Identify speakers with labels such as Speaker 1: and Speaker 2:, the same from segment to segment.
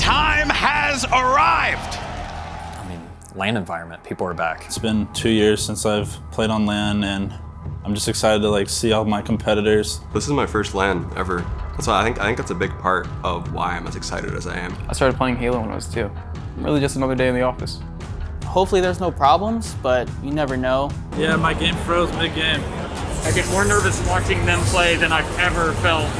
Speaker 1: time has arrived.
Speaker 2: I mean, LAN environment, people are back.
Speaker 3: It's been 2 years since I've played on LAN, and I'm just excited to like see all my competitors.
Speaker 4: This is my first LAN ever. So I think that's a big part of why I'm as excited as I am.
Speaker 5: I started playing Halo when I was 2. Really just another day in the office.
Speaker 6: Hopefully there's no problems, but you never know.
Speaker 3: Yeah, my game froze mid-game.
Speaker 7: I get more nervous watching them play than I've ever felt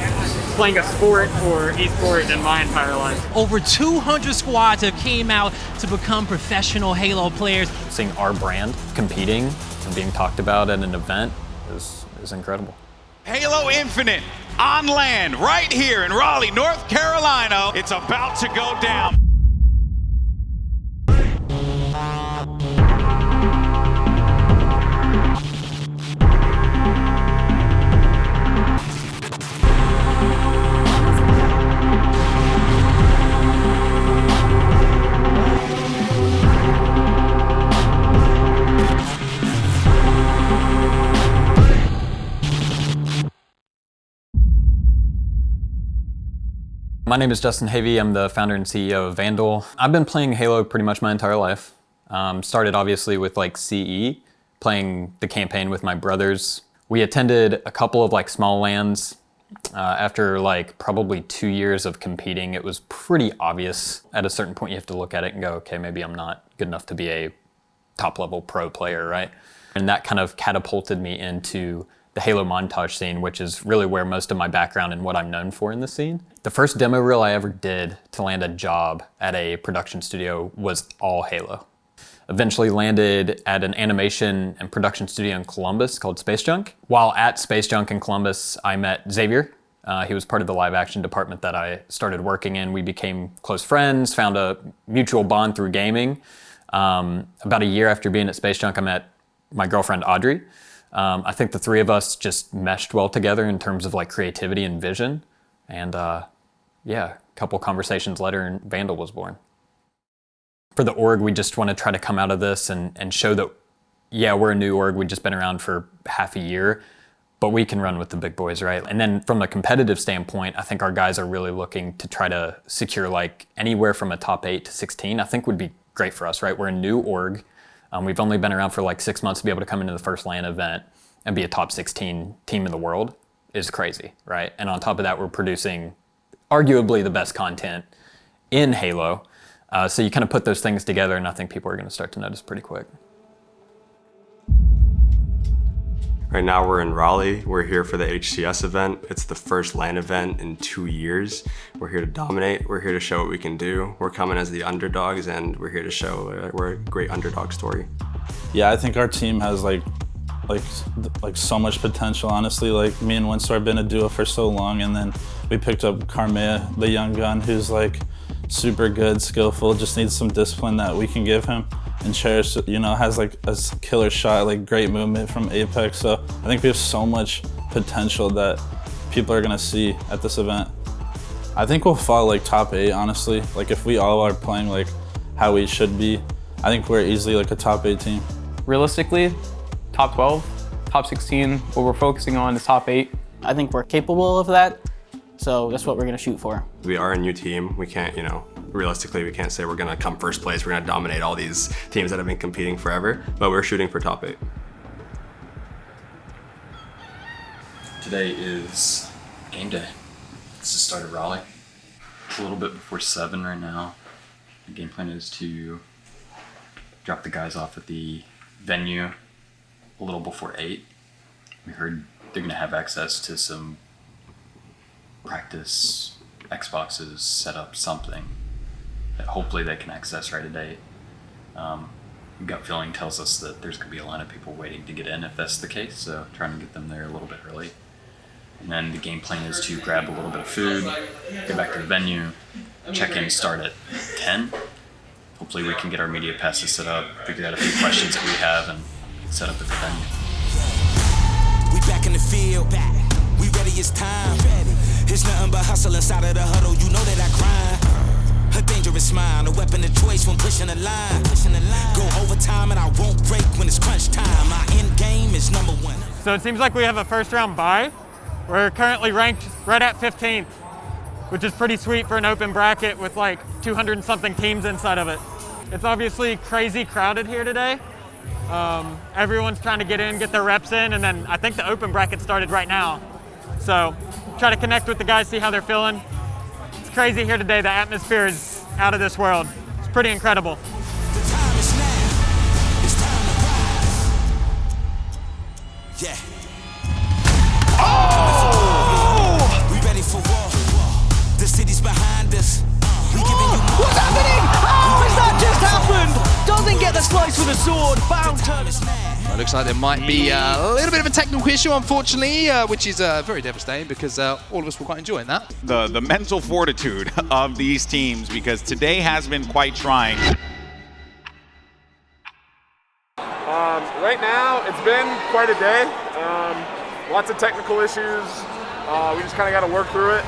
Speaker 7: playing a sport or esport in my entire life.
Speaker 8: Over 200 squads have came out to become professional Halo players.
Speaker 2: Seeing our brand competing and being talked about at an event is incredible.
Speaker 1: Halo Infinite on LAN right here in Raleigh, North Carolina. It's about to go down.
Speaker 2: My name is Justin Havey. I'm the founder and CEO of Vandal. I've been playing Halo pretty much my entire life. Started obviously with like CE, playing the campaign with my brothers. We attended a couple of like small LANs. After like probably 2 years of competing, it was pretty obvious. At a certain point you have to look at it and go, okay, maybe I'm not good enough to be a top level pro player, right? And that kind of catapulted me into the Halo montage scene, which is really where most of my background and what I'm known for in the scene. The first demo reel I ever did to land a job at a production studio was all Halo. Eventually landed at an animation and production studio in Columbus called Space Junk. While at Space Junk in Columbus, I met Xavier. He was part of the live action department that I started working in. We became close friends, found a mutual bond through gaming. About a year after being at Space Junk, I met my girlfriend, Audrey. I think the three of us just meshed well together in terms of like creativity and vision. And yeah, a couple conversations later and Vandal was born. For the org, we just want to try to come out of this and show that, yeah, we're a new org. We've just been around for half a year, but we can run with the big boys, right? And then from a competitive standpoint, I think our guys are really looking to try to secure like anywhere from a top 8 to 16, I think would be great for us, right? We're a new org. We've only been around for like 6 months. To be able to come into the first LAN event and be a top 16 team in the world is crazy, right? And on top of that, we're producing arguably the best content in Halo. So you kind of put those things together and I think people are going to start to notice pretty quick.
Speaker 4: Right now we're in Raleigh. We're here for the HCS event. It's the first LAN event in 2 years. We're here to dominate. We're here to show what we can do. We're coming as the underdogs and we're here to show we're a great underdog story.
Speaker 3: Yeah, I think our team has like so much potential, honestly. Like me and Winstar have been a duo for so long, and then we picked up Carmea, the young gun, who's like super good, skillful, just needs some discipline that we can give him. And Cherish, you know, has like a killer shot, like great movement from Apex. So I think we have so much potential that people are gonna see at this event. I think we'll fall like top 8, honestly. Like if we all are playing like how we should be, I think we're easily like a top 8 team.
Speaker 5: Realistically, top 12, top 16, what we're focusing on is top 8.
Speaker 6: I think we're capable of that, so that's what we're gonna shoot for.
Speaker 4: We are a new team. We can't, you know, realistically, we can't say we're gonna come first place. We're gonna dominate all these teams that have been competing forever, but we're shooting for top 8.
Speaker 2: Today is game day. It's the start of Raleigh. It's a little bit before 7 right now. The game plan is to drop the guys off at the venue a little before 8. We heard they're gonna have access to some practice Xboxes, set up something that hopefully they can access right at 8. Gut feeling tells us that there's gonna be a line of people waiting to get in if that's the case, so trying to get them there a little bit early. And then the game plan is to grab a little bit of food, get back to the venue, check-in start at 10. Hopefully we can get our media passes set up, figure out a few questions that we have, and set up at the venue.
Speaker 9: We back in the field, we ready, it's time. It's nothing but hustle inside of the huddle, you know that I grind. A dangerous mind, a weapon of choice when pushing the line. Go overtime and I won't break when it's crunch time. My end game is #1.
Speaker 7: So it seems like we have a first round bye. We're currently ranked right at 15th. which is pretty sweet for an open bracket with like 200 and something teams inside of it. It's obviously crazy crowded here today. Everyone's trying to get in, get their reps in, and then I think the open bracket started right now. So try to connect with the guys, see how they're feeling. It's crazy here today. The atmosphere is out of this world. It's pretty incredible.
Speaker 9: The time is now. It's time to rise. Yeah. Oh! We ready for war. The city's behind us. We giving you more.
Speaker 10: What's happening? How has that just happened? Doesn't get the slice with a sword. Found turns.
Speaker 11: Well, it looks like there might be a little bit of a technical issue, unfortunately, which is very devastating because all of us were quite enjoying that.
Speaker 1: The mental fortitude of these teams, because today has been quite trying.
Speaker 12: Right now, it's been quite a day. Lots of technical issues. We just kind of got to work through it.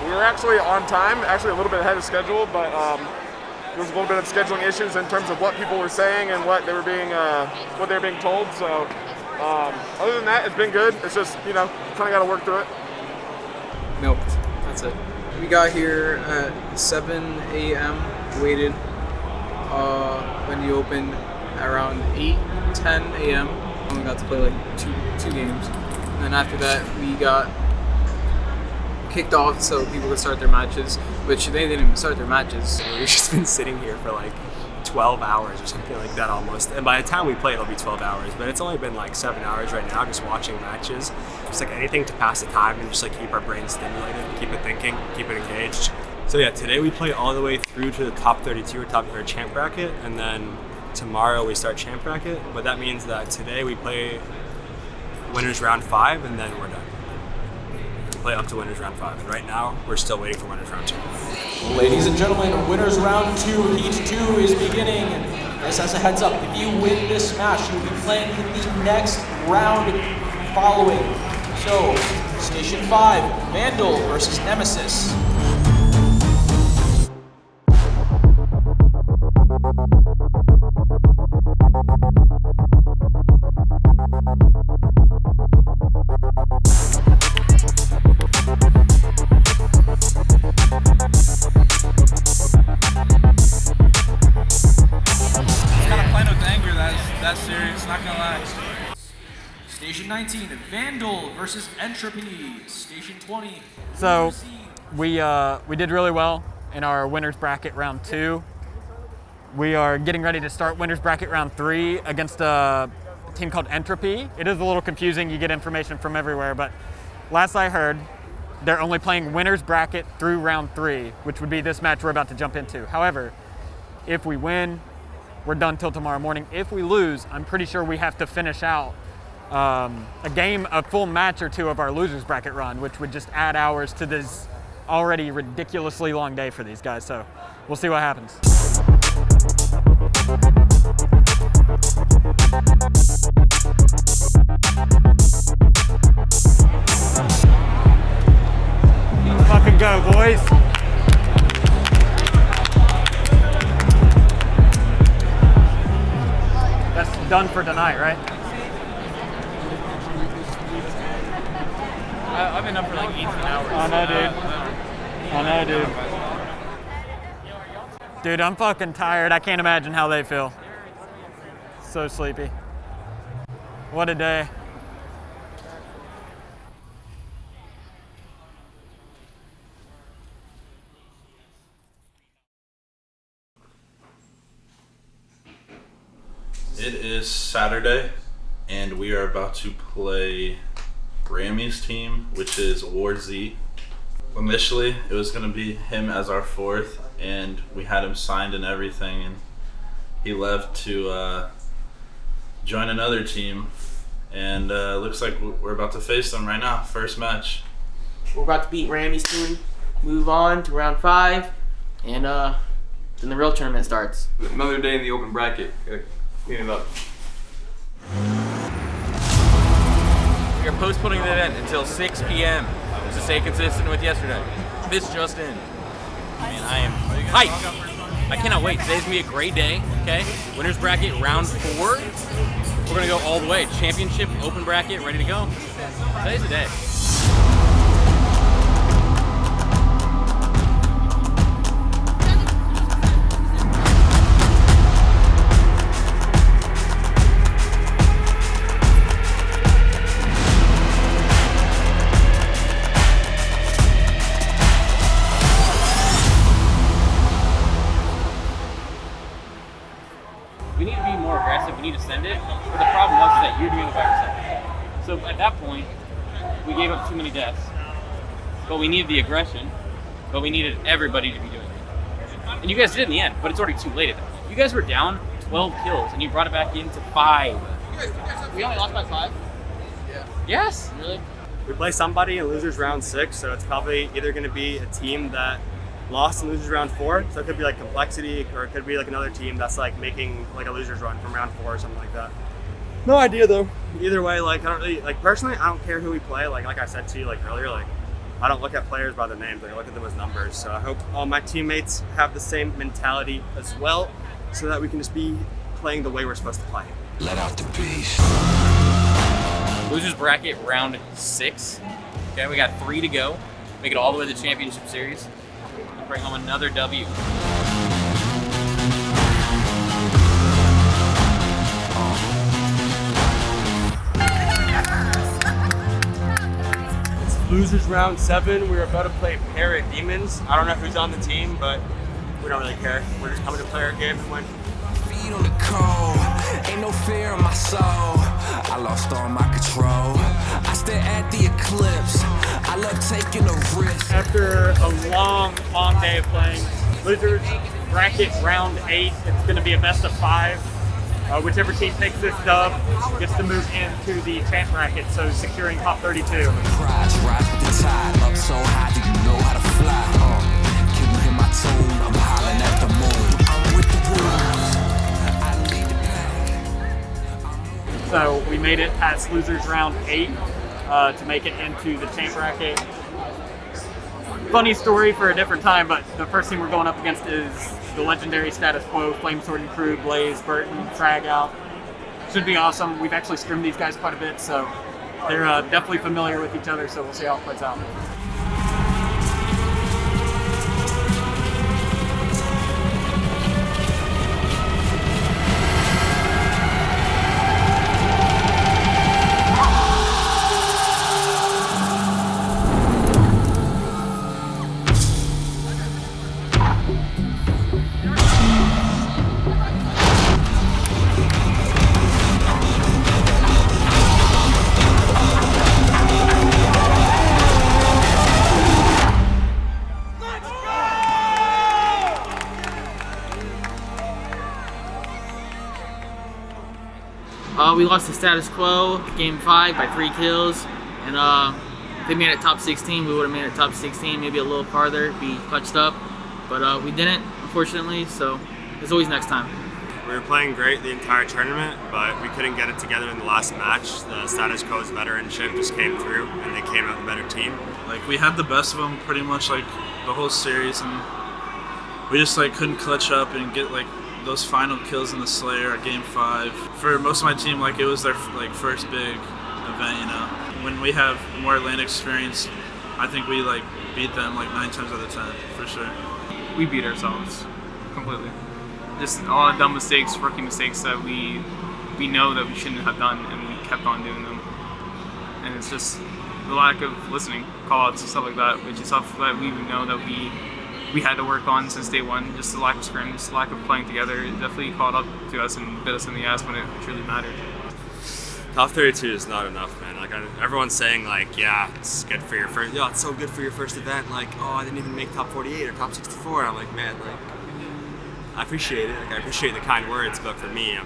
Speaker 12: We were actually on time, actually a little bit ahead of schedule, but there was a little bit of scheduling issues in terms of what people were saying and what they were being told. So other than that, it's been good. It's just, you know, kind of got to work through it.
Speaker 13: Nope, that's it. We got here at 7 a.m. waited when you opened around 8-10 a.m. We got to play like two games. And then after that, we got kicked off so people could start their matches, which they didn't even start their matches.
Speaker 14: We've just been sitting here for like 12 hours or something like that almost. And by the time we play, it'll be 12 hours, but it's only been like 7 hours right now just watching matches. Just like anything to pass the time and just like keep our brains stimulated, keep it thinking, keep it engaged. So yeah, today we play all the way through to the top 32 or champ bracket, and then tomorrow we start champ bracket. But that means that today we play winners round 5 and then we're done. Play up to winners round 5, and right now we're still waiting for winners round 2.
Speaker 10: Ladies and gentlemen, winners round 2, heat 2 is beginning. Just as a heads up, if you win this match, you'll be playing in the next round following. So, Station 5, Vandal versus Nemesis.
Speaker 15: That's serious, not gonna lie. Station 19, Vandal versus Entropy. Station 20.
Speaker 7: So we did really well in our winners bracket round 2. We are getting ready to start winners bracket round 3 against a team called Entropy. It is a little confusing, you get information from everywhere, but last I heard, they're only playing winners bracket through round 3, which would be this match we're about to jump into. However, if we win, we're done till tomorrow morning. If we lose, I'm pretty sure we have to finish out a full match or 2 of our losers bracket run, which would just add hours to this already ridiculously long day for these guys. So we'll see what happens. Let's fucking go, boys. That's done for tonight, right?
Speaker 5: I've been up for like 18 hours.
Speaker 7: I know, dude. Dude, I'm fucking tired. I can't imagine how they feel. So sleepy. What a day.
Speaker 3: It is Saturday, and we are about to play Ramy's team, which is War Z. Initially, it was going to be him as our 4th, and we had him signed and everything, and he left to join another team, and looks like we're about to face them right now. First match.
Speaker 6: We're about to beat Ramy's team, move on to round 5, and then the real tournament starts.
Speaker 16: Another day in the open bracket. Clean it up.
Speaker 17: We are postponing the event until 6 p.m. to stay consistent with yesterday. This just in. Man, I am hyped. I cannot wait. Today's gonna be a great day, okay? Winners bracket round 4. We're gonna go all the way. Championship, open bracket, ready to go. Today's the day. we need to send it. But the problem was that you're doing it by yourself. So at that point, we gave up too many deaths. But we needed the aggression, but we needed everybody to be doing it. And you guys did in the end, but it's already too late at that point. You guys were down 12 kills, and you brought it back into 5.
Speaker 6: We only lost by 5?
Speaker 14: Yeah.
Speaker 17: Yes.
Speaker 6: Really?
Speaker 14: We play somebody in losers round 6, so it's probably either going to be a team that lost in losers round 4, so it could be like Complexity, or it could be like another team that's like making like a losers run from round 4 or something like that. No idea though. Either way, like I don't really, like personally, I don't care who we play. Like I said to you like earlier, like I don't look at players by their names. Like I look at them as numbers. So I hope all my teammates have the same mentality as well, so that we can just be playing the way we're supposed to play.
Speaker 9: Let out the beast.
Speaker 17: Losers bracket round 6. Okay, we got 3 to go. Make it all the way to the championship series. And bring home another W.
Speaker 14: It's losers round 7. We're about to play Parrot Demons. I don't know who's on the team, but we don't really care. We're just coming to play our game and win.
Speaker 9: Feet on the cold, ain't no fear in my soul. I lost all my control. I stare at the eclipse. I love taking a risk.
Speaker 7: After a long day of playing losers bracket round 8, it's going to be a best of 5. Whichever team takes this dub gets to move into the champ bracket, so securing top 32.
Speaker 9: Rise with the tide, up so high, do you know how to fly? Can you hear my tune? I'm hollering at the moon. I'm with the wolves.
Speaker 7: So we made it past losers round 8 to make it into the champ bracket. Funny story for a different time, but the first team we're going up against is the legendary Status Quo, Flamesword and Crew, Blaze, Burton, Frag Out. Should be awesome. We've actually scrimmed these guys quite a bit, so they're definitely familiar with each other, so we'll see how it plays out.
Speaker 6: We lost to Status Quo, game 5 by 3 kills, and if they made it top 16, we would have made it top 16, maybe a little farther if we clutched up, but we didn't, unfortunately, so there's always next time.
Speaker 14: We were playing great the entire tournament, but we couldn't get it together in the last match. The Status Quo's veteranship just came through, and they came out the better team.
Speaker 3: Like we had the best of them pretty much like the whole series, and we just like couldn't clutch up and get like those final kills in the Slayer at game 5. For most of my team, like it was their like first big event, you know. When we have more LAN experience, I think we like beat them like 9 times out of 10 for sure.
Speaker 5: We beat ourselves completely. Just all the dumb mistakes, rookie mistakes that we know that we shouldn't have done, and we kept on doing them. And it's just the lack of listening, call-outs and stuff like that, which is stuff that we know that we had to work on since day 1. Just the lack of scrims, lack of playing together, it definitely caught up to us and bit us in the ass when it truly mattered.
Speaker 14: Top 32 is not enough, man. Like everyone's saying, like, yeah, it's good for your first. Yeah, it's so good for your first event. Like, oh, I didn't even make top 48 or top 64. I'm like, man, like, I appreciate it. Like, I appreciate the kind words, but for me,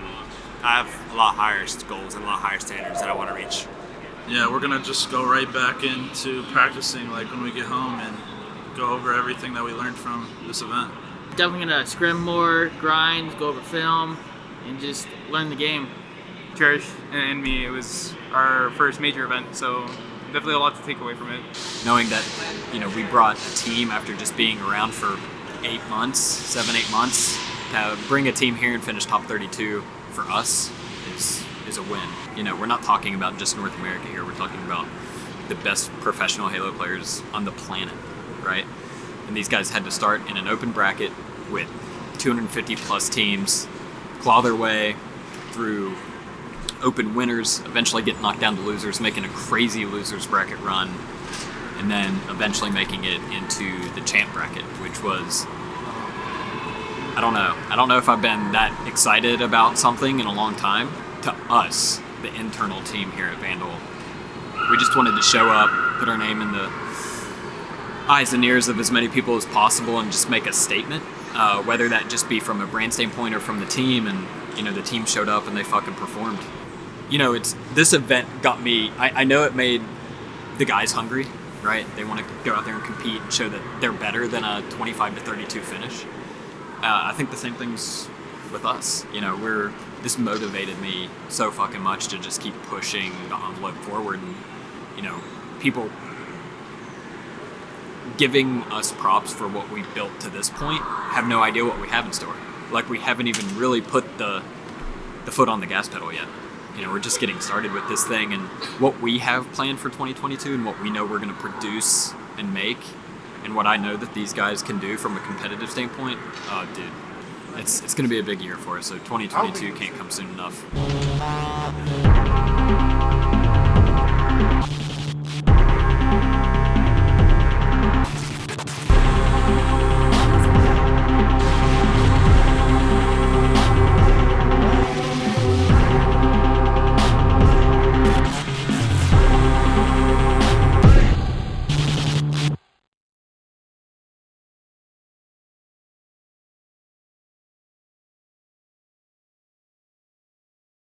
Speaker 14: I have a lot higher goals and a lot higher standards that I want to reach.
Speaker 3: Yeah, we're gonna just go right back into practicing, like when we get home, and go over everything that we learned from this event.
Speaker 6: Definitely gonna scrim more, grind, go over film, and just learn the game.
Speaker 5: Cherish and me, it was our first major event, so definitely a lot to take away from it.
Speaker 2: Knowing that, you know, we brought a team after just being around for 8 months, 7-8 months, to bring a team here and finish top 32 for us is a win. You know, we're not talking about just North America here, we're talking about the best professional Halo players on the planet, right? And these guys had to start in an open bracket with 250 plus teams, claw their way through open winners, eventually get knocked down to losers, making a crazy losers bracket run, and then eventually making it into the champ bracket, which was I don't know. I don't know if I've been that excited about something in a long time. To us, the internal team here at Vandal, we just wanted to show up, put our name in the eyes and ears of as many people as possible and just make a statement, whether that just be from a brand standpoint or from the team. And, you know, the team showed up and they fucking performed. You know, this event got me, I know it made the guys hungry, right? They want to go out there and compete and show that they're better than a 25-32 finish. I think the same thing's with us. You know, this motivated me so fucking much to just keep pushing the envelope forward, and, you know, people giving us props for what we built to this point have no idea what we have in store. Like, we haven't even really put the foot on the gas pedal yet. You know, we're just getting started with this thing, and what we have planned for 2022 and what we know we're going to produce and make, and what I know that these guys can do from a competitive standpoint, dude, it's going to be a big year for us. So 2022 can't come soon enough.